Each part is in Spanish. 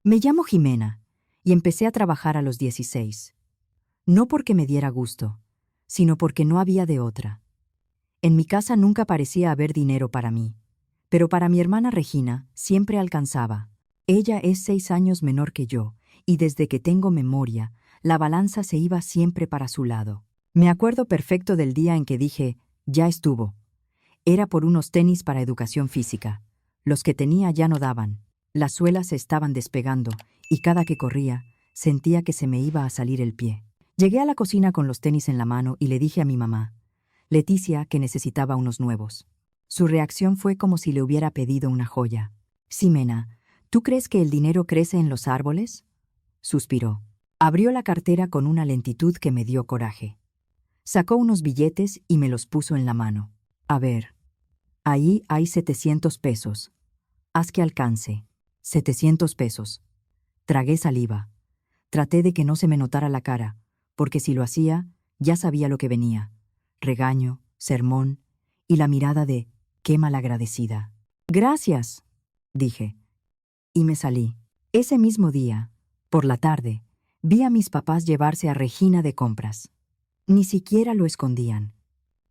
Me llamo Jimena y empecé a trabajar a los 16. No porque me diera gusto, sino porque no había de otra. En mi casa nunca parecía haber dinero para mí, pero para mi hermana Regina siempre alcanzaba. Ella es 6 años menor que yo, y desde que tengo memoria, la balanza se iba siempre para su lado. Me acuerdo perfecto del día en que dije, ya estuvo. Era por unos tenis para educación física. Los que tenía ya no daban. Las suelas se estaban despegando, y cada que corría, sentía que se me iba a salir el pie. Llegué a la cocina con los tenis en la mano y le dije a mi mamá, Leticia, que necesitaba unos nuevos. Su reacción fue como si le hubiera pedido una joya. Ximena, ¿tú crees que el dinero crece en los árboles? Suspiró. Abrió la cartera con una lentitud que me dio coraje. Sacó unos billetes y me los puso en la mano. A ver, ahí hay 700 pesos. Haz que alcance. 700 pesos. Tragué saliva. Traté de que no se me notara la cara, porque si lo hacía, ya sabía lo que venía. Regaño, sermón y la mirada de «qué malagradecida». «Gracias», dije, y me salí. Ese mismo día, por la tarde, vi a mis papás llevarse a Regina de compras. Ni siquiera lo escondían.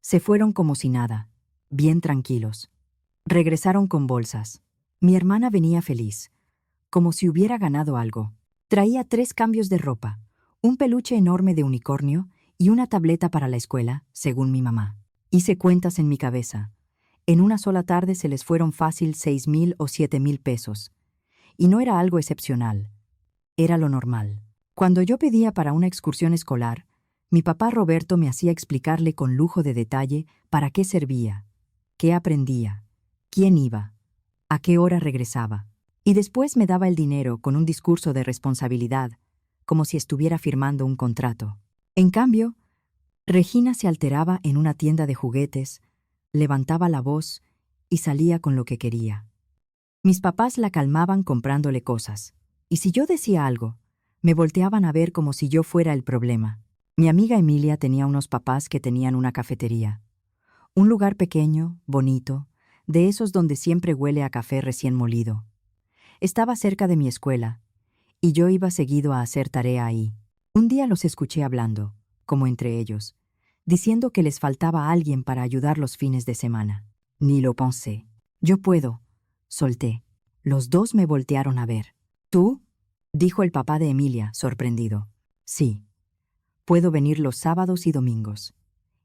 Se fueron como si nada, bien tranquilos. Regresaron con bolsas. Mi hermana venía feliz, como si hubiera ganado algo. Traía 3 cambios de ropa, un peluche enorme de unicornio y una tableta para la escuela, según mi mamá. Hice cuentas en mi cabeza. En una sola tarde se les fueron fácil 6,000 o 7,000 pesos. Y no era algo excepcional. Era lo normal. Cuando yo pedía para una excursión escolar, mi papá Roberto me hacía explicarle con lujo de detalle para qué servía, qué aprendía, quién iba, a qué hora regresaba. Y después me daba el dinero con un discurso de responsabilidad, como si estuviera firmando un contrato. En cambio, Regina se alteraba en una tienda de juguetes, levantaba la voz y salía con lo que quería. Mis papás la calmaban comprándole cosas, y si yo decía algo, me volteaban a ver como si yo fuera el problema. Mi amiga Emilia tenía unos papás que tenían una cafetería. Un lugar pequeño, bonito, de esos donde siempre huele a café recién molido. Estaba cerca de mi escuela, y yo iba seguido a hacer tarea ahí. Un día los escuché hablando, como entre ellos, diciendo que les faltaba alguien para ayudar los fines de semana. Ni lo pensé. Yo puedo. Solté. Los dos me voltearon a ver. ¿Tú? Dijo el papá de Emilia, sorprendido. Sí. Puedo venir los sábados y domingos.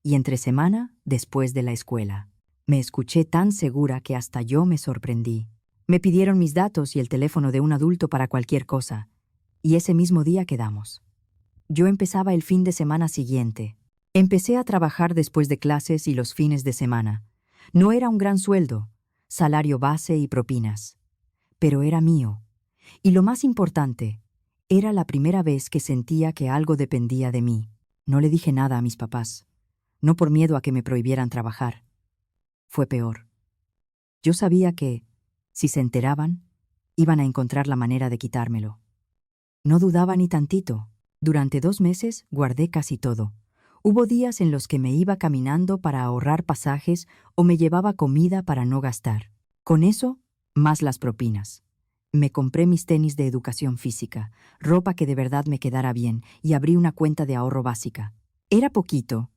Y entre semana, después de la escuela. Me escuché tan segura que hasta yo me sorprendí. Me pidieron mis datos y el teléfono de un adulto para cualquier cosa, y ese mismo día quedamos. Yo empezaba el fin de semana siguiente. Empecé a trabajar después de clases y los fines de semana. No era un gran sueldo, salario base y propinas, pero era mío. Y lo más importante, era la primera vez que sentía que algo dependía de mí. No le dije nada a mis papás, no por miedo a que me prohibieran trabajar. Fue peor. Yo sabía que, si se enteraban, iban a encontrar la manera de quitármelo. No dudaba ni tantito. Durante 2 meses guardé casi todo. Hubo días en los que me iba caminando para ahorrar pasajes o me llevaba comida para no gastar. Con eso, más las propinas. Me compré mis tenis de educación física, ropa que de verdad me quedara bien, y abrí una cuenta de ahorro básica. Era poquito,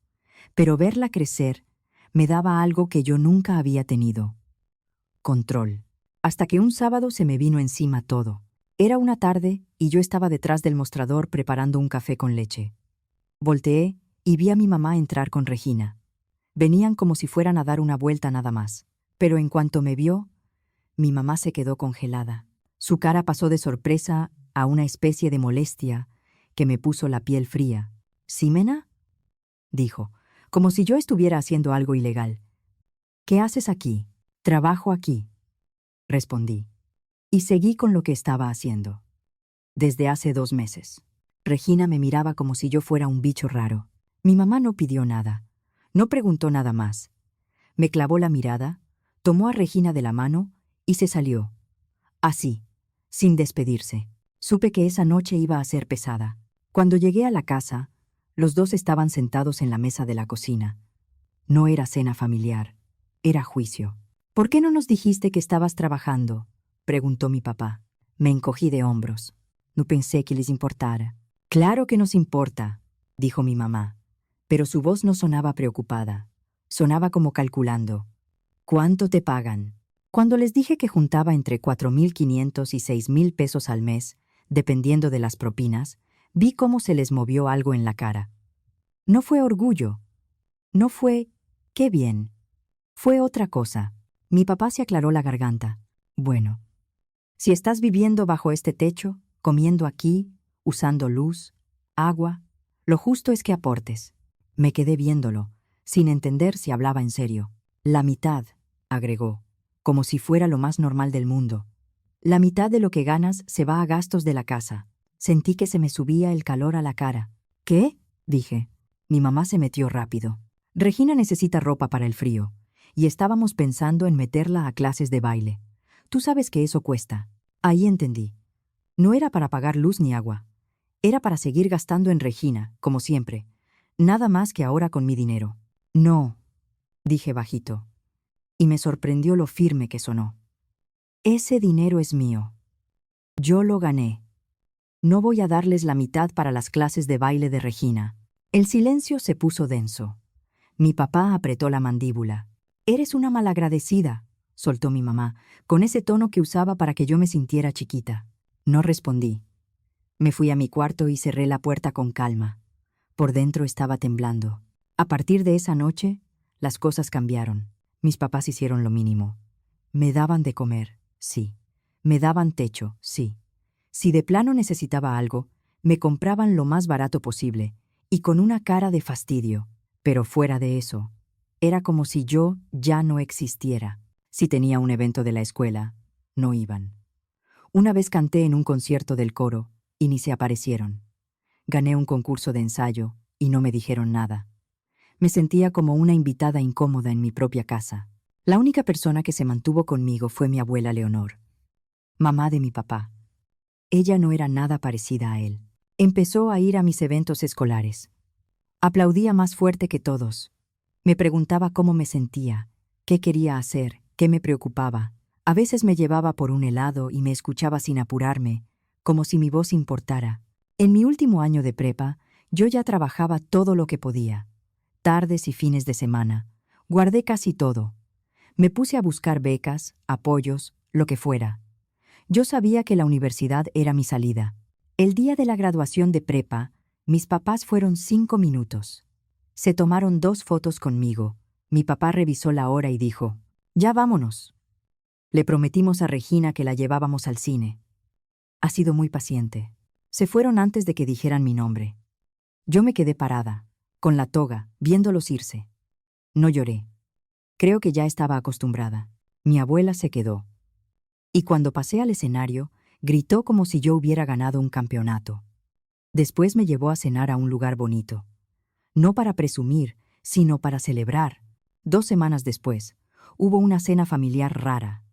pero verla crecer me daba algo que yo nunca había tenido. Control. Hasta que un sábado se me vino encima todo. Era una tarde y yo estaba detrás del mostrador preparando un café con leche. Volteé y vi a mi mamá entrar con Regina. Venían como si fueran a dar una vuelta nada más. Pero en cuanto me vio, mi mamá se quedó congelada. Su cara pasó de sorpresa a una especie de molestia que me puso la piel fría. «¿Ximena?», dijo, como si yo estuviera haciendo algo ilegal. «¿Qué haces aquí?» «Trabajo aquí», respondí. Y seguí con lo que estaba haciendo. Desde hace 2 meses. Regina me miraba como si yo fuera un bicho raro. Mi mamá no pidió nada. No preguntó nada más. Me clavó la mirada, tomó a Regina de la mano y se salió. Así, sin despedirse. Supe que esa noche iba a ser pesada. Cuando llegué a la casa, los dos estaban sentados en la mesa de la cocina. No era cena familiar, era juicio. «¿Por qué no nos dijiste que estabas trabajando?», preguntó mi papá. Me encogí de hombros. No pensé que les importara. Claro que nos importa, dijo mi mamá, pero su voz no sonaba preocupada. Sonaba como calculando. ¿Cuánto te pagan? Cuando les dije que juntaba entre 4.500 y 6.000 pesos al mes, dependiendo de las propinas, vi cómo se les movió algo en la cara. No fue orgullo. No fue «qué bien». Fue otra cosa. Mi papá se aclaró la garganta. Bueno, si estás viviendo bajo este techo, comiendo aquí, usando luz, agua, lo justo es que aportes. Me quedé viéndolo, sin entender si hablaba en serio. La mitad, agregó, como si fuera lo más normal del mundo. La mitad de lo que ganas se va a gastos de la casa. Sentí que se me subía el calor a la cara. ¿Qué? Dije. Mi mamá se metió rápido. Regina necesita ropa para el frío, y estábamos pensando en meterla a clases de baile. Tú sabes que eso cuesta. Ahí entendí. No era para pagar luz ni agua. Era para seguir gastando en Regina, como siempre. Nada más que ahora con mi dinero. No, dije bajito, y me sorprendió lo firme que sonó. Ese dinero es mío. Yo lo gané. No voy a darles la mitad para las clases de baile de Regina. El silencio se puso denso. Mi papá apretó la mandíbula. Eres una malagradecida, soltó mi mamá, con ese tono que usaba para que yo me sintiera chiquita. No respondí. Me fui a mi cuarto y cerré la puerta con calma. Por dentro estaba temblando. A partir de esa noche, las cosas cambiaron. Mis papás hicieron lo mínimo. Me daban de comer, sí. Me daban techo, sí. Si de plano necesitaba algo, me compraban lo más barato posible, y con una cara de fastidio. Pero fuera de eso, era como si yo ya no existiera. Si tenía un evento de la escuela, no iban. Una vez canté en un concierto del coro, y ni se aparecieron. Gané un concurso de ensayo, y no me dijeron nada. Me sentía como una invitada incómoda en mi propia casa. La única persona que se mantuvo conmigo fue mi abuela Leonor, mamá de mi papá. Ella no era nada parecida a él. Empezó a ir a mis eventos escolares. Aplaudía más fuerte que todos. Me preguntaba cómo me sentía, qué quería hacer, qué me preocupaba. A veces me llevaba por un helado y me escuchaba sin apurarme, como si mi voz importara. En mi último año de prepa, yo ya trabajaba todo lo que podía. Tardes y fines de semana. Guardé casi todo. Me puse a buscar becas, apoyos, lo que fuera. Yo sabía que la universidad era mi salida. El día de la graduación de prepa, mis papás fueron 5 minutos. Se tomaron 2 fotos conmigo. Mi papá revisó la hora y dijo, «Ya vámonos». Le prometimos a Regina que la llevábamos al cine. Ha sido muy paciente. Se fueron antes de que dijeran mi nombre. Yo me quedé parada, con la toga, viéndolos irse. No lloré. Creo que ya estaba acostumbrada. Mi abuela se quedó. Y cuando pasé al escenario, gritó como si yo hubiera ganado un campeonato. Después me llevó a cenar a un lugar bonito. No para presumir, sino para celebrar. 2 semanas después, hubo una cena familiar rara.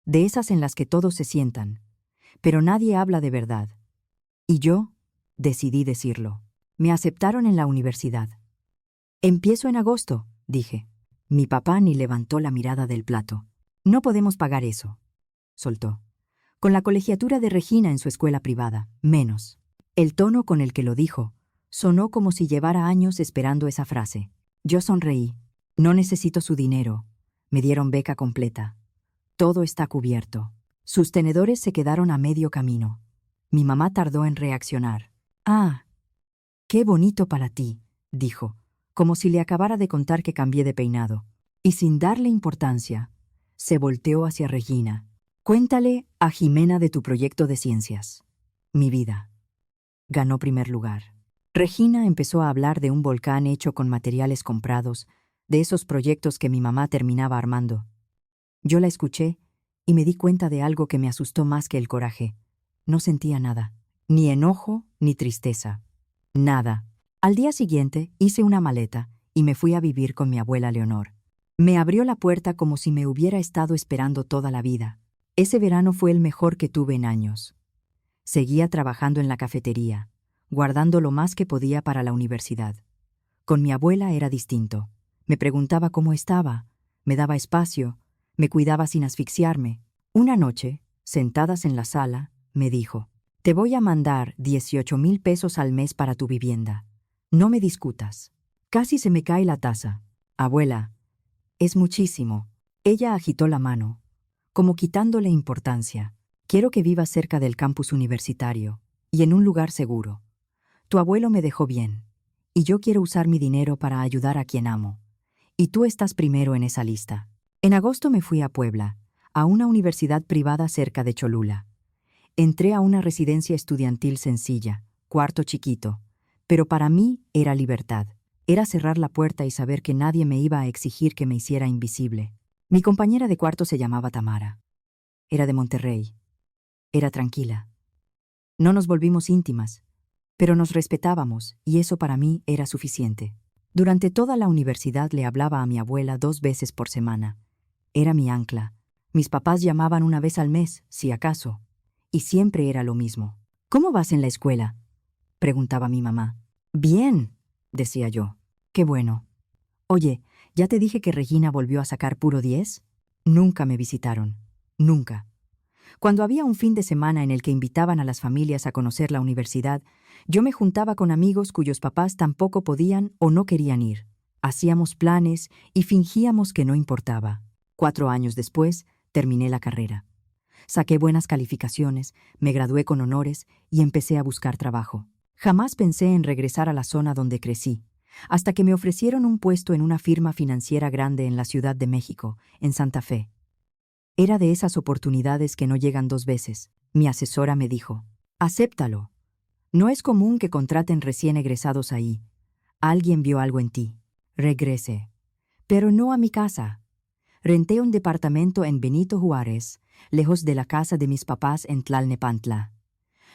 De esas en las que todos se sientan, pero nadie habla de verdad. Y yo decidí decirlo. Me aceptaron en la universidad. Empiezo en agosto, dije. Mi papá ni levantó la mirada del plato. No podemos pagar eso, soltó. Con la colegiatura de Regina en su escuela privada, menos. El tono con el que lo dijo sonó como si llevara años esperando esa frase. Yo sonreí. No necesito su dinero. Me dieron beca completa. Todo está cubierto. Sus tenedores se quedaron a medio camino. Mi mamá tardó en reaccionar. «Ah, qué bonito para ti», dijo, como si le acabara de contar que cambié de peinado. Y sin darle importancia, se volteó hacia Regina. «Cuéntale a Jimena de tu proyecto de ciencias». Mi vida. Ganó primer lugar. Regina empezó a hablar de un volcán hecho con materiales comprados, de esos proyectos que mi mamá terminaba armando. Yo la escuché y me di cuenta de algo que me asustó más que el coraje. No sentía nada, ni enojo ni tristeza. Nada. Al día siguiente hice una maleta y me fui a vivir con mi abuela Leonor. Me abrió la puerta como si me hubiera estado esperando toda la vida. Ese verano fue el mejor que tuve en años. Seguía trabajando en la cafetería, guardando lo más que podía para la universidad. Con mi abuela era distinto. Me preguntaba cómo estaba, me daba espacio, me cuidaba sin asfixiarme. Una noche, Sentadas en la sala, me dijo: «Te voy a mandar 18,000 pesos al mes para tu vivienda. No me discutas». Casi se me cae la taza. «Abuela, es muchísimo». Ella agitó la mano, como quitándole importancia. «Quiero que vivas cerca del campus universitario y en un lugar seguro. Tu abuelo me dejó bien, y yo quiero usar mi dinero para ayudar a quien amo. Y tú estás primero en esa lista». En agosto me fui a Puebla, a una universidad privada cerca de Cholula. Entré a una residencia estudiantil sencilla, cuarto chiquito, pero para mí era libertad. Era cerrar la puerta y saber que nadie me iba a exigir que me hiciera invisible. Mi compañera de cuarto se llamaba Tamara. Era de Monterrey. Era tranquila. No nos volvimos íntimas, pero nos respetábamos y eso para mí era suficiente. Durante toda la universidad le hablaba a mi abuela 2 veces por semana. Era mi ancla. Mis papás llamaban una vez al mes, si acaso. Y siempre era lo mismo. «¿Cómo vas en la escuela?», preguntaba mi mamá. «Bien», decía yo. «Qué bueno. Oye, ¿ya te dije que Regina volvió a sacar puro 10? Nunca me visitaron. Nunca. Cuando había un fin de semana en el que invitaban a las familias a conocer la universidad, yo me juntaba con amigos cuyos papás tampoco podían o no querían ir. Hacíamos planes y fingíamos que no importaba. 4 años después, terminé la carrera. Saqué buenas calificaciones, me gradué con honores y empecé a buscar trabajo. Jamás pensé en regresar a la zona donde crecí, hasta que me ofrecieron un puesto en una firma financiera grande en la Ciudad de México, en Santa Fe. Era de esas oportunidades que no llegan 2 veces. Mi asesora me dijo: «Acéptalo. No es común que contraten recién egresados ahí. Alguien vio algo en ti». Regresé. Pero no a mi casa. Renté un departamento en Benito Juárez, lejos de la casa de mis papás en Tlalnepantla.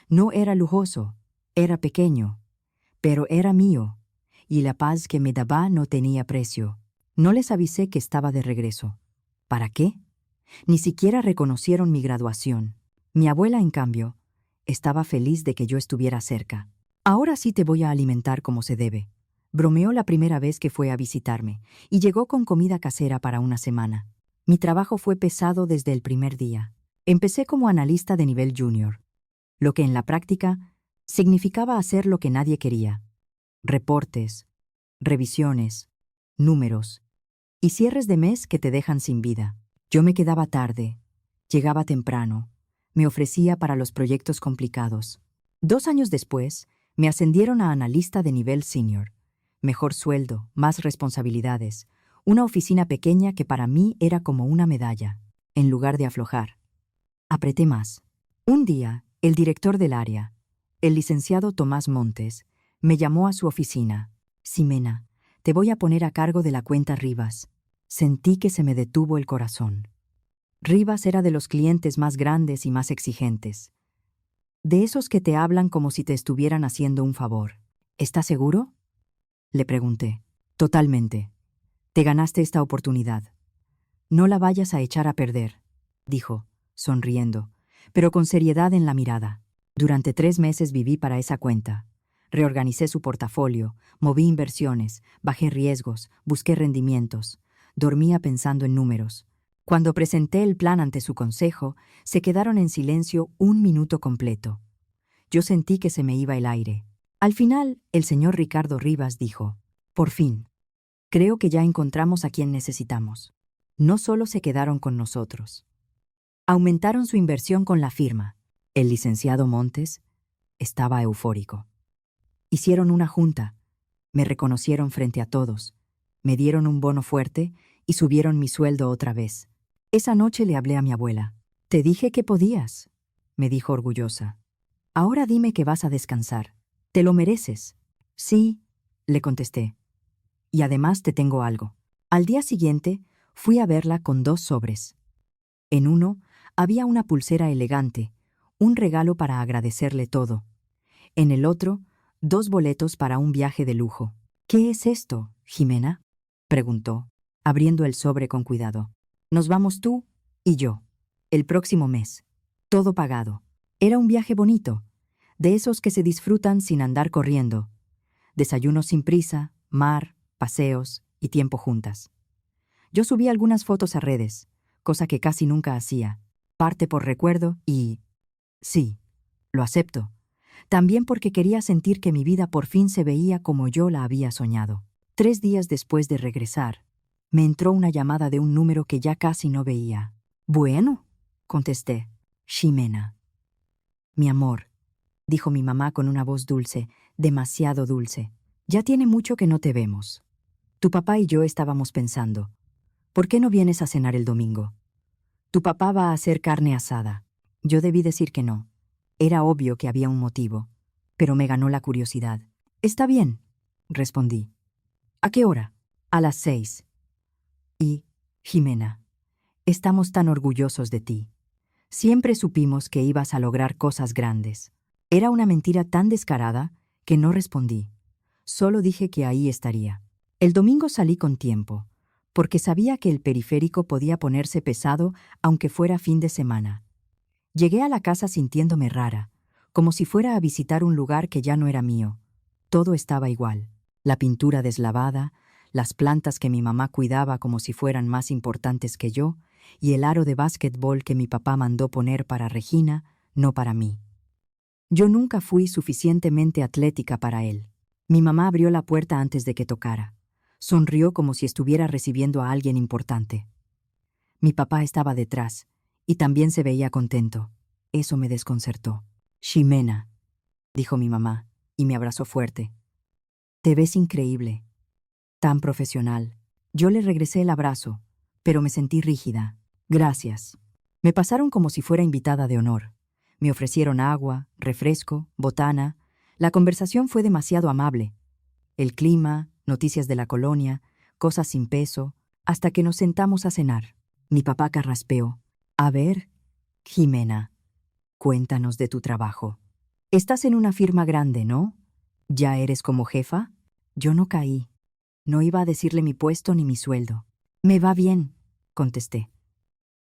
No era lujoso, era pequeño, pero era mío, y la paz que me daba no tenía precio. No les avisé que estaba de regreso. ¿Para qué? Ni siquiera reconocieron mi graduación. Mi abuela, en cambio, estaba feliz de que yo estuviera cerca. «Ahora sí te voy a alimentar como se debe», bromeó la primera vez que fue a visitarme, y llegó con comida casera para una semana. Mi trabajo fue pesado desde el primer día. Empecé como analista de nivel junior, lo que en la práctica significaba hacer lo que nadie quería: reportes, revisiones, números y cierres de mes que te dejan sin vida. Yo me quedaba tarde, llegaba temprano, me ofrecía para los proyectos complicados. 2 años después, me ascendieron a analista de nivel senior. Mejor sueldo, más responsabilidades, una oficina pequeña que para mí era como una medalla. En lugar de aflojar, apreté más. Un día, el director del área, el licenciado Tomás Montes, me llamó a su oficina. «Ximena, te voy a poner a cargo de la cuenta Rivas». Sentí que se me detuvo el corazón. Rivas era de los clientes más grandes y más exigentes. De esos que te hablan como si te estuvieran haciendo un favor. «¿Estás seguro?», le pregunté. «Totalmente. Te ganaste esta oportunidad. No la vayas a echar a perder», dijo, sonriendo, pero con seriedad en la mirada. Durante 3 meses viví para esa cuenta. Reorganicé su portafolio, moví inversiones, bajé riesgos, busqué rendimientos. Dormía pensando en números. Cuando presenté el plan ante su consejo, se quedaron en silencio 1 minuto completo. Yo sentí que se me iba el aire. Al final, el señor Ricardo Rivas dijo: «Por fin, creo que ya encontramos a quien necesitamos». No solo se quedaron con nosotros. Aumentaron su inversión con la firma. El licenciado Montes estaba eufórico. Hicieron una junta, me reconocieron frente a todos, me dieron un bono fuerte y subieron mi sueldo otra vez. Esa noche le hablé a mi abuela. «Te dije que podías», me dijo orgullosa. «Ahora dime que vas a descansar. Te lo mereces». «Sí», le contesté. «Y además te tengo algo». Al día siguiente, fui a verla con 2 sobres. En uno, había una pulsera elegante, un regalo para agradecerle todo. En el otro, 2 boletos para un viaje de lujo. «¿Qué es esto, Ximena?», preguntó, abriendo el sobre con cuidado. «Nos vamos tú y yo, el próximo mes. Todo pagado». Era un viaje bonito, de esos que se disfrutan sin andar corriendo. Desayunos sin prisa, mar, paseos y tiempo juntas. Yo subí algunas fotos a redes, cosa que casi nunca hacía. parte por recuerdo y... sí, lo acepto. También porque quería sentir que mi vida por fin se veía como yo la había soñado. 3 días después de regresar, me entró una llamada de un número que ya casi no veía. Bueno, contesté. Ximena. Mi amor, dijo mi mamá con una voz dulce, demasiado dulce. Ya tiene mucho que no te vemos. Tu papá y yo estábamos pensando, ¿por qué no vienes a cenar el domingo? Tu papá va a hacer carne asada. Yo debí decir que no. Era obvio que había un motivo, pero me ganó la curiosidad. Está bien, respondí. ¿A qué hora? A las 6. Y, Ximena, estamos tan orgullosos de ti. Siempre supimos que ibas a lograr cosas grandes. Era una mentira tan descarada que no respondí. Solo dije que ahí estaría. El domingo salí con tiempo, porque sabía que el periférico podía ponerse pesado aunque fuera fin de semana. Llegué a la casa sintiéndome rara, como si fuera a visitar un lugar que ya no era mío. Todo estaba igual. La pintura deslavada, las plantas que mi mamá cuidaba como si fueran más importantes que yo, y el aro de básquetbol que mi papá mandó poner para Regina, no para mí. Yo nunca fui suficientemente atlética para él. Mi mamá abrió la puerta antes de que tocara. Sonrió como si estuviera recibiendo a alguien importante. Mi papá estaba detrás, y también se veía contento. Eso me desconcertó. Ximena, dijo mi mamá, y me abrazó fuerte. Te ves increíble. Tan profesional. Yo le regresé el abrazo, pero me sentí rígida. Gracias. Me pasaron como si fuera invitada de honor. Me ofrecieron agua, refresco, botana. La conversación fue demasiado amable. El clima, noticias de la colonia, cosas sin peso, hasta que nos sentamos a cenar. Mi papá carraspeó. A ver, Ximena, cuéntanos de tu trabajo. Estás en una firma grande, ¿no? ¿Ya eres como jefa? Yo no caí. No iba a decirle mi puesto ni mi sueldo. Me va bien, contesté.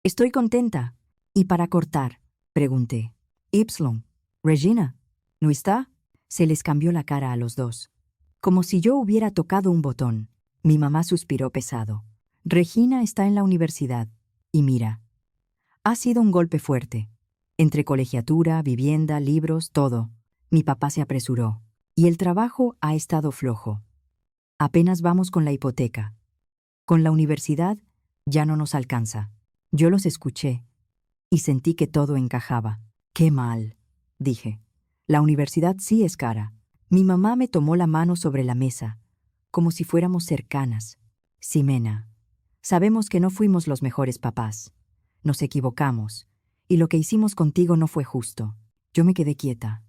Estoy contenta. ¿Y para cortar? Pregunté. Ypsilon. Regina. ¿No está? Se les cambió la cara a los dos. Como si yo hubiera tocado un botón. Mi mamá suspiró pesado. Regina está en la universidad. Y mira. Ha sido un golpe fuerte. Entre colegiatura, vivienda, libros, todo. Mi papá se apresuró. Y el trabajo ha estado flojo. Apenas vamos con la hipoteca. Con la universidad ya no nos alcanza. Yo los escuché y sentí que todo encajaba. ¡Qué mal!, dije. La universidad sí es cara. Mi mamá me tomó la mano sobre la mesa, como si fuéramos cercanas. Ximena, sabemos que no fuimos los mejores papás. Nos equivocamos, y lo que hicimos contigo no fue justo. Yo me quedé quieta.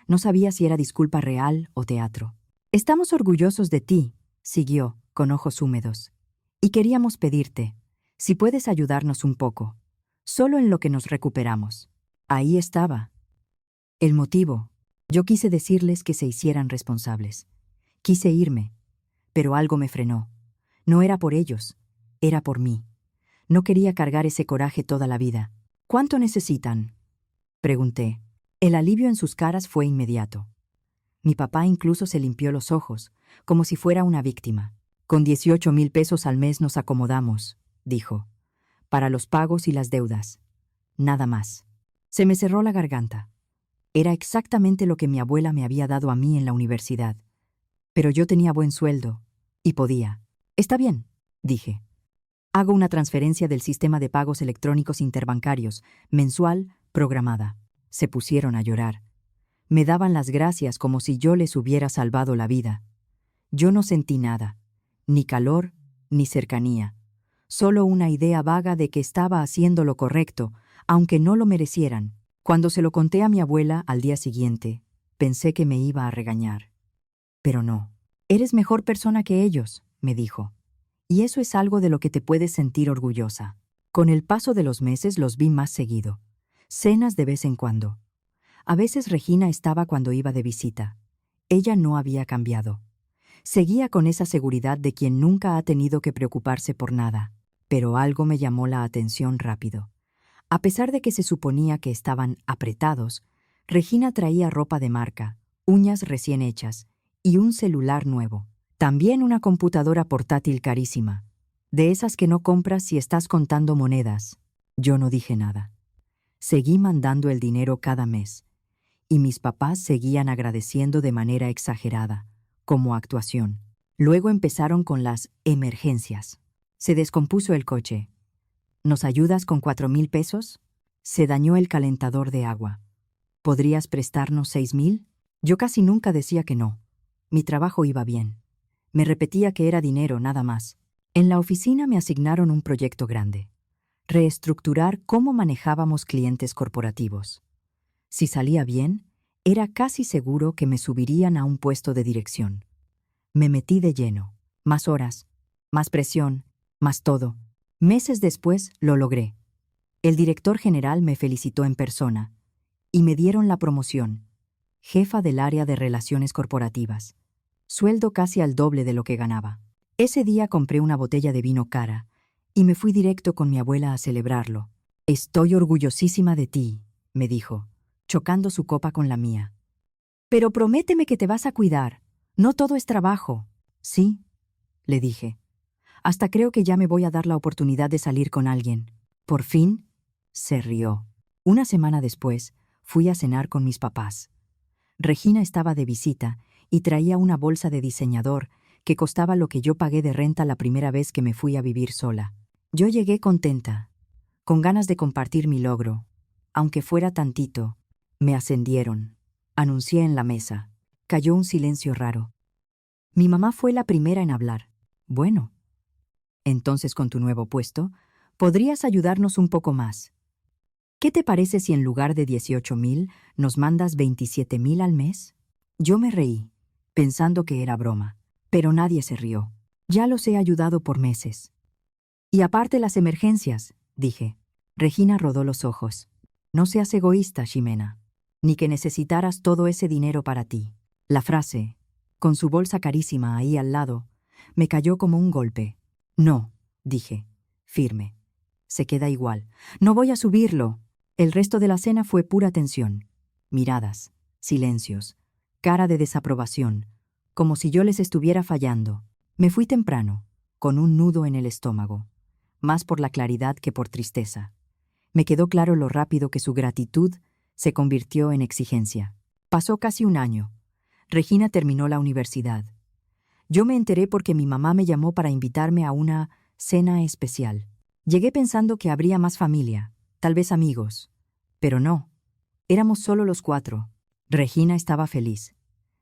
No sabía si era disculpa real o teatro. Estamos orgullosos de ti, siguió, con ojos húmedos. Y queríamos pedirte, si puedes ayudarnos un poco, solo en lo que nos recuperamos. Ahí estaba. El motivo. Yo quise decirles que se hicieran responsables. Quise irme, pero algo me frenó. No era por ellos, era por mí. No quería cargar ese coraje toda la vida. ¿Cuánto necesitan?, pregunté. El alivio en sus caras fue inmediato. Mi papá incluso se limpió los ojos, como si fuera una víctima. Con 18,000 pesos al mes nos acomodamos, dijo. Para los pagos y las deudas. Nada más. Se me cerró la garganta. Era exactamente lo que mi abuela me había dado a mí en la universidad. Pero yo tenía buen sueldo, y podía. Está bien, dije. Hago una transferencia del sistema de pagos electrónicos interbancarios, mensual, programada. Se pusieron a llorar. Me daban las gracias como si yo les hubiera salvado la vida. Yo no sentí nada, ni calor, ni cercanía. Solo una idea vaga de que estaba haciendo lo correcto, aunque no lo merecieran. Cuando se lo conté a mi abuela al día siguiente, pensé que me iba a regañar. Pero no. Eres mejor persona que ellos, me dijo. Y eso es algo de lo que te puedes sentir orgullosa. Con el paso de los meses los vi más seguido. Cenas de vez en cuando. A veces Regina estaba cuando iba de visita. Ella no había cambiado. Seguía con esa seguridad de quien nunca ha tenido que preocuparse por nada. Pero algo me llamó la atención rápido. A pesar de que se suponía que estaban apretados, Regina traía ropa de marca, uñas recién hechas y un celular nuevo. También una computadora portátil carísima, de esas que no compras si estás contando monedas. Yo no dije nada. Seguí mandando el dinero cada mes, y mis papás seguían agradeciendo de manera exagerada, como actuación. Luego empezaron con las emergencias. Se descompuso el coche. ¿Nos ayudas con 4,000 pesos? Se dañó el calentador de agua. ¿Podrías prestarnos 6,000? Yo casi nunca decía que no. Mi trabajo iba bien. Me repetía que era dinero, nada más. En la oficina me asignaron un proyecto grande: reestructurar cómo manejábamos clientes corporativos. Si salía bien, era casi seguro que me subirían a un puesto de dirección. Me metí de lleno. Más horas, más presión, más todo. Meses después lo logré. El director general me felicitó en persona y me dieron la promoción: jefa del área de relaciones corporativas. Sueldo casi al doble de lo que ganaba. Ese día compré una botella de vino cara y me fui directo con mi abuela a celebrarlo. «Estoy orgullosísima de ti», me dijo, chocando su copa con la mía. «Pero prométeme que te vas a cuidar. No todo es trabajo». «Sí», le dije. «Hasta creo que ya me voy a dar la oportunidad de salir con alguien». Por fin, se rió. Una semana después, fui a cenar con mis papás. Regina estaba de visita y traía una bolsa de diseñador que costaba lo que yo pagué de renta la primera vez que me fui a vivir sola. Yo llegué contenta, con ganas de compartir mi logro. Aunque fuera tantito, me ascendieron. Anuncié en la mesa. Cayó un silencio raro. Mi mamá fue la primera en hablar. «Bueno, entonces con tu nuevo puesto, podrías ayudarnos un poco más. ¿Qué te parece si en lugar de 18,000 nos mandas 27,000 al mes?» Yo me reí, pensando que era broma, pero nadie se rió. «Ya los he ayudado por meses». «Y aparte las emergencias», dije. Regina rodó los ojos. «No seas egoísta, Ximena. Ni que necesitaras todo ese dinero para ti». La frase, con su bolsa carísima ahí al lado, me cayó como un golpe. «No», dije, firme. «Se queda igual. No voy a subirlo». El resto de la cena fue pura tensión. Miradas, silencios, cara de desaprobación, como si yo les estuviera fallando. Me fui temprano, con un nudo en el estómago, más por la claridad que por tristeza. Me quedó claro lo rápido que su gratitud se convirtió en exigencia. Pasó casi un año. Regina terminó la universidad. Yo me enteré porque mi mamá me llamó para invitarme a una cena especial. Llegué pensando que habría más familia, tal vez amigos. Pero no, éramos solo los 4. Regina estaba feliz.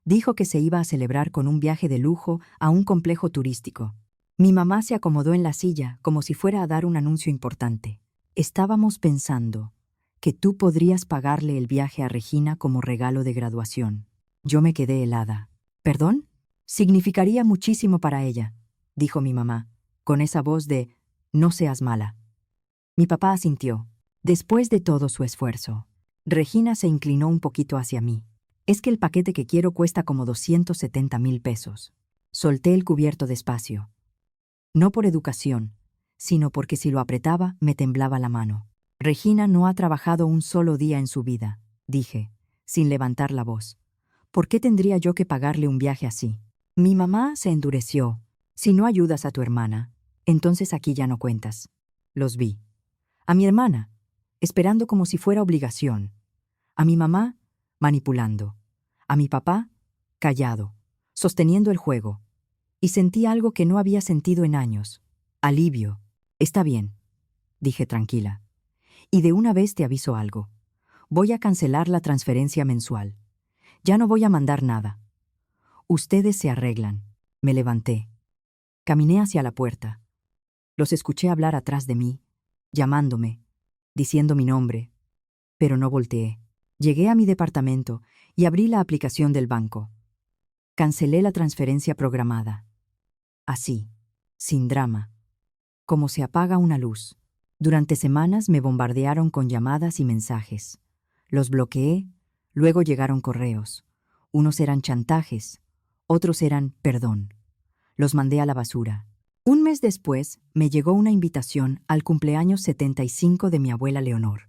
Dijo que se iba a celebrar con un viaje de lujo a un complejo turístico. Mi mamá se acomodó en la silla como si fuera a dar un anuncio importante. «Estábamos pensando que tú podrías pagarle el viaje a Regina como regalo de graduación». Yo me quedé helada. «¿Perdón? Significaría muchísimo para ella», dijo mi mamá, con esa voz de «no seas mala». Mi papá asintió. Después de todo su esfuerzo, Regina se inclinó un poquito hacia mí. «Es que el paquete que quiero cuesta como 270,000 pesos». Solté el cubierto despacio. No por educación, sino porque si lo apretaba me temblaba la mano. «Regina no ha trabajado un solo día en su vida», dije, sin levantar la voz. «¿Por qué tendría yo que pagarle un viaje así?» Mi mamá se endureció. «Si no ayudas a tu hermana, entonces aquí ya no cuentas». Los vi. A mi hermana, esperando como si fuera obligación. A mi mamá, manipulando. A mi papá, callado, sosteniendo el juego. Y sentí algo que no había sentido en años. Alivio. «Está bien», dije tranquila. «Y de una vez te aviso algo. Voy a cancelar la transferencia mensual. Ya no voy a mandar nada. Ustedes se arreglan». Me levanté. Caminé hacia la puerta. Los escuché hablar atrás de mí, llamándome, diciendo mi nombre, pero no volteé. Llegué a mi departamento y abrí la aplicación del banco. Cancelé la transferencia programada. Así, sin drama, como se apaga una luz. Durante semanas me bombardearon con llamadas y mensajes. Los bloqueé, luego llegaron correos. Unos eran chantajes, otros eran perdón. Los mandé a la basura. Un mes después me llegó una invitación al cumpleaños 75 de mi abuela Leonor.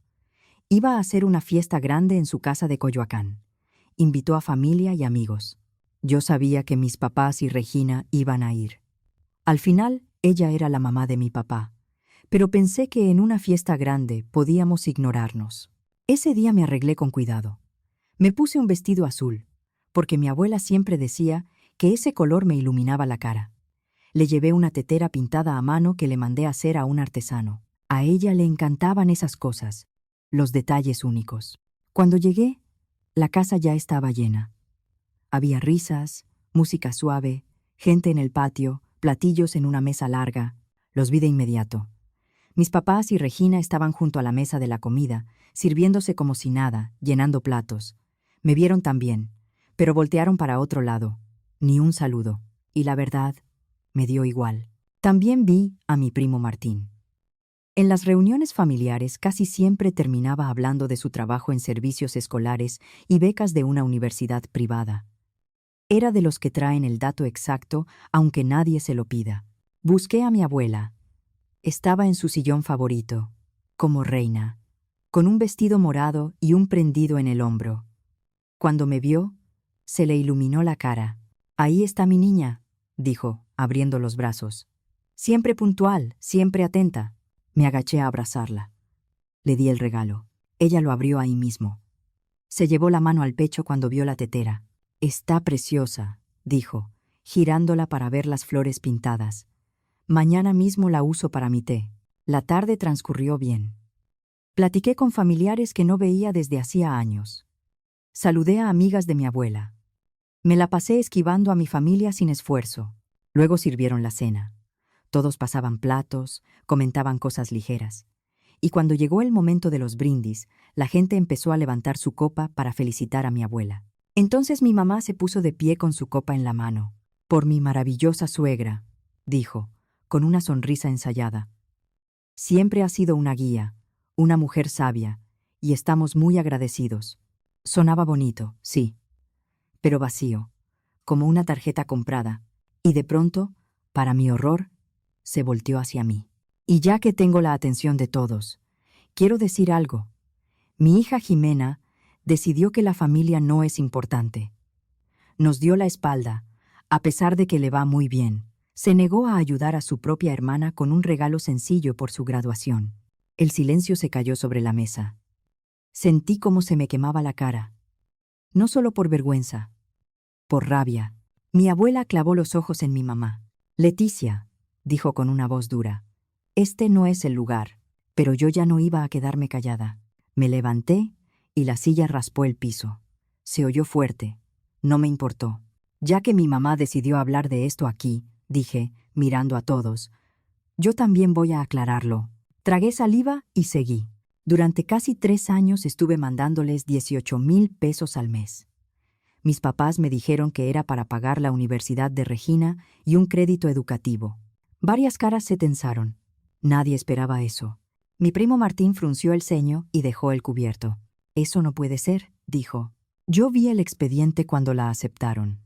Iba a hacer una fiesta grande en su casa de Coyoacán. Invitó a familia y amigos. Yo sabía que mis papás y Regina iban a ir. Al final, ella era la mamá de mi papá, pero pensé que en una fiesta grande podíamos ignorarnos. Ese día me arreglé con cuidado. Me puse un vestido azul, porque mi abuela siempre decía que ese color me iluminaba la cara. Le llevé una tetera pintada a mano que le mandé hacer a un artesano. A ella le encantaban esas cosas, los detalles únicos. Cuando llegué, la casa ya estaba llena. Había risas, música suave, gente en el patio, platillos en una mesa larga. Los vi de inmediato. Mis papás y Regina estaban junto a la mesa de la comida, sirviéndose como si nada, llenando platos. Me vieron también, pero voltearon para otro lado. Ni un saludo. Y la verdad, me dio igual. También vi a mi primo Martín. En las reuniones familiares casi siempre terminaba hablando de su trabajo en servicios escolares y becas de una universidad privada. Era de los que traen el dato exacto, aunque nadie se lo pida. Busqué a mi abuela. Estaba en su sillón favorito, como reina, con un vestido morado y un prendido en el hombro. Cuando me vio, se le iluminó la cara. «Ahí está mi niña», dijo, abriendo los brazos. «Siempre puntual, siempre atenta». Me agaché a abrazarla. Le di el regalo. Ella lo abrió ahí mismo. Se llevó la mano al pecho cuando vio la tetera. «Está preciosa», dijo, girándola para ver las flores pintadas. «Mañana mismo la uso para mi té». La tarde transcurrió bien. Platiqué con familiares que no veía desde hacía años. Saludé a amigas de mi abuela. Me la pasé esquivando a mi familia sin esfuerzo. Luego sirvieron la cena. Todos pasaban platos, comentaban cosas ligeras. Y cuando llegó el momento de los brindis, la gente empezó a levantar su copa para felicitar a mi abuela. Entonces mi mamá se puso de pie con su copa en la mano. «Por mi maravillosa suegra», dijo, con una sonrisa ensayada. «Siempre ha sido una guía, una mujer sabia, y estamos muy agradecidos». Sonaba bonito, sí, pero vacío, como una tarjeta comprada, y de pronto, para mi horror, se volteó hacia mí. «Y ya que tengo la atención de todos, quiero decir algo. Mi hija Jimena decidió que la familia no es importante. Nos dio la espalda, a pesar de que le va muy bien. Se negó a ayudar a su propia hermana con un regalo sencillo por su graduación». El silencio se cayó sobre la mesa. Sentí cómo se me quemaba la cara. No solo por vergüenza, por rabia. Mi abuela clavó los ojos en mi mamá. «Leticia», dijo con una voz dura, «este no es el lugar». Pero yo ya no iba a quedarme callada. Me levanté y la silla raspó el piso. Se oyó fuerte. No me importó. «Ya que mi mamá decidió hablar de esto aquí», dije, mirando a todos, «yo también voy a aclararlo». Tragué saliva y seguí. Durante casi 3 años estuve mandándoles 18,000 pesos al mes. Mis papás me dijeron que era para pagar la universidad de Regina y un crédito educativo. Varias caras se tensaron. Nadie esperaba eso. Mi primo Martín frunció el ceño y dejó el cubierto. «Eso no puede ser», dijo. Yo vi el expediente cuando la aceptaron.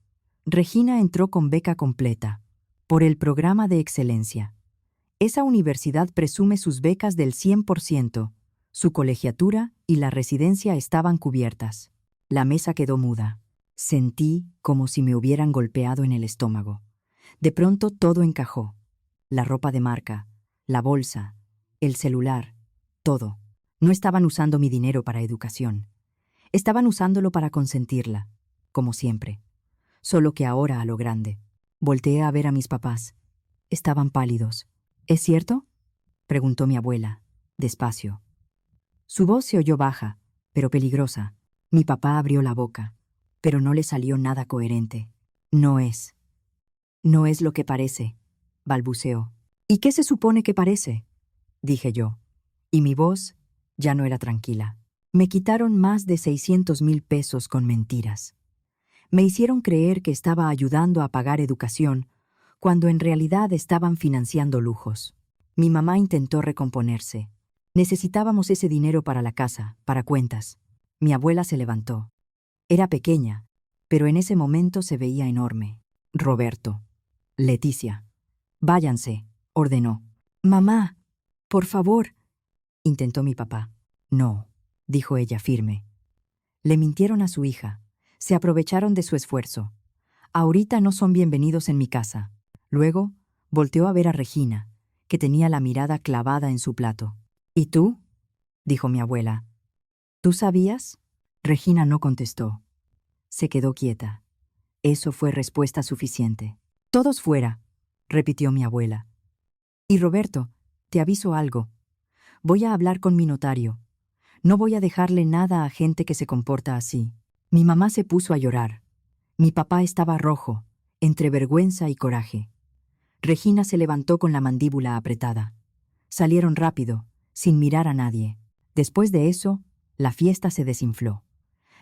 Regina entró con beca completa, por el programa de excelencia. Esa universidad presume sus becas del 100%. Su colegiatura y la residencia estaban cubiertas. La mesa quedó muda. Sentí como si me hubieran golpeado en el estómago. De pronto todo encajó. La ropa de marca, la bolsa, el celular, todo. No estaban usando mi dinero para educación. Estaban usándolo para consentirla, como siempre. Solo que ahora a lo grande. Volteé a ver a mis papás. Estaban pálidos. «¿Es cierto?», preguntó mi abuela, despacio. Su voz se oyó baja, pero peligrosa. Mi papá abrió la boca, pero no le salió nada coherente. «No es. No es lo que parece», balbuceó. «¿Y qué se supone que parece?», dije yo. Y mi voz ya no era tranquila. Me quitaron más de 600,000 pesos con mentiras. Me hicieron creer que estaba ayudando a pagar educación, cuando en realidad estaban financiando lujos. Mi mamá intentó recomponerse. Necesitábamos ese dinero para la casa, para cuentas. Mi abuela se levantó. Era pequeña, pero en ese momento se veía enorme. «Roberto, Leticia, váyanse», ordenó. «Mamá, por favor», intentó mi papá. «No», dijo ella firme. Le mintieron a su hija. Se aprovecharon de su esfuerzo. Ahorita no son bienvenidos en mi casa. Luego, volteó a ver a Regina, que tenía la mirada clavada en su plato. «¿Y tú?», dijo mi abuela. ¿Tú sabías? Regina no contestó. Se quedó quieta. Eso fue respuesta suficiente. Todos fuera, repitió mi abuela. Y Roberto, te aviso algo. Voy a hablar con mi notario. No voy a dejarle nada a gente que se comporta así. Mi mamá se puso a llorar. Mi papá estaba rojo, entre vergüenza y coraje. Regina se levantó con la mandíbula apretada. Salieron rápido, sin mirar a nadie. Después de eso, la fiesta se desinfló.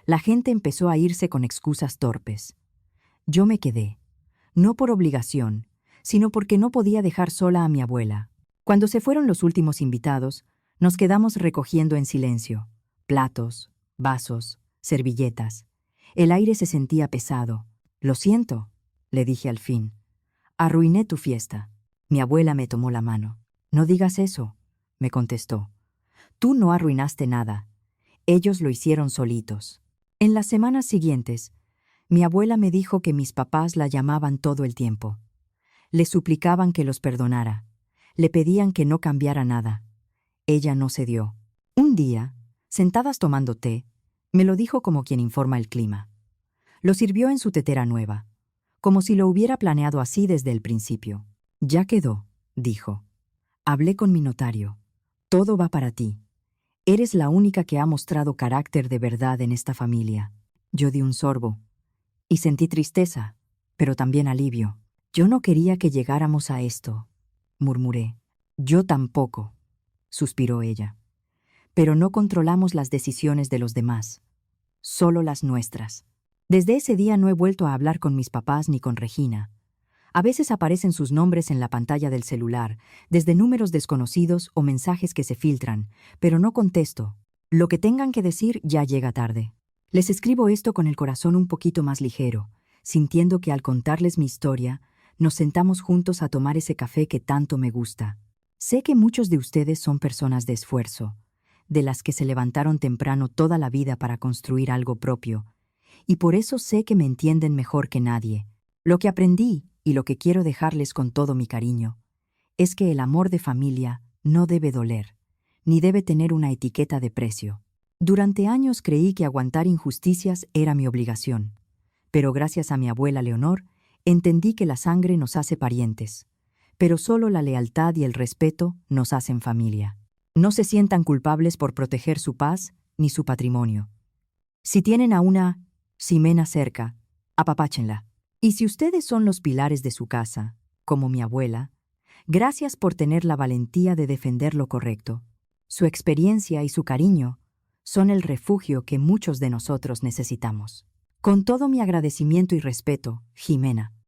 La gente empezó a irse con excusas torpes. Yo me quedé, no por obligación, sino porque no podía dejar sola a mi abuela. Cuando se fueron los últimos invitados, nos quedamos recogiendo en silencio. Platos, vasos, servilletas. El aire se sentía pesado. Lo siento, le dije al fin. Arruiné tu fiesta. Mi abuela me tomó la mano. No digas eso, me contestó. Tú no arruinaste nada. Ellos lo hicieron solitos. En las semanas siguientes, mi abuela me dijo que mis papás la llamaban todo el tiempo. Le suplicaban que los perdonara. Le pedían que no cambiara nada. Ella no cedió. Un día, sentadas tomando té, me lo dijo como quien informa el clima. Lo sirvió en su tetera nueva, como si lo hubiera planeado así desde el principio. Ya quedó, dijo. Hablé con mi notario. Todo va para ti. Eres la única que ha mostrado carácter de verdad en esta familia. Yo di un sorbo. Y sentí tristeza, pero también alivio. Yo no quería que llegáramos a esto, murmuré. Yo tampoco, suspiró ella. Pero no controlamos las decisiones de los demás, solo las nuestras. Desde ese día no he vuelto a hablar con mis papás ni con Regina. A veces aparecen sus nombres en la pantalla del celular, desde números desconocidos o mensajes que se filtran, pero no contesto. Lo que tengan que decir ya llega tarde. Les escribo esto con el corazón un poquito más ligero, sintiendo que al contarles mi historia, nos sentamos juntos a tomar ese café que tanto me gusta. Sé que muchos de ustedes son personas de esfuerzo, de las que se levantaron temprano toda la vida para construir algo propio, y por eso sé que me entienden mejor que nadie. Lo que aprendí, y lo que quiero dejarles con todo mi cariño, es que el amor de familia no debe doler, ni debe tener una etiqueta de precio. Durante años creí que aguantar injusticias era mi obligación, pero gracias a mi abuela Leonor, entendí que la sangre nos hace parientes, pero solo la lealtad y el respeto nos hacen familia. No se sientan culpables por proteger su paz ni su patrimonio. Si tienen a una Ximena cerca, apapáchenla. Y si ustedes son los pilares de su casa, como mi abuela, gracias por tener la valentía de defender lo correcto. Su experiencia y su cariño son el refugio que muchos de nosotros necesitamos. Con todo mi agradecimiento y respeto, Ximena.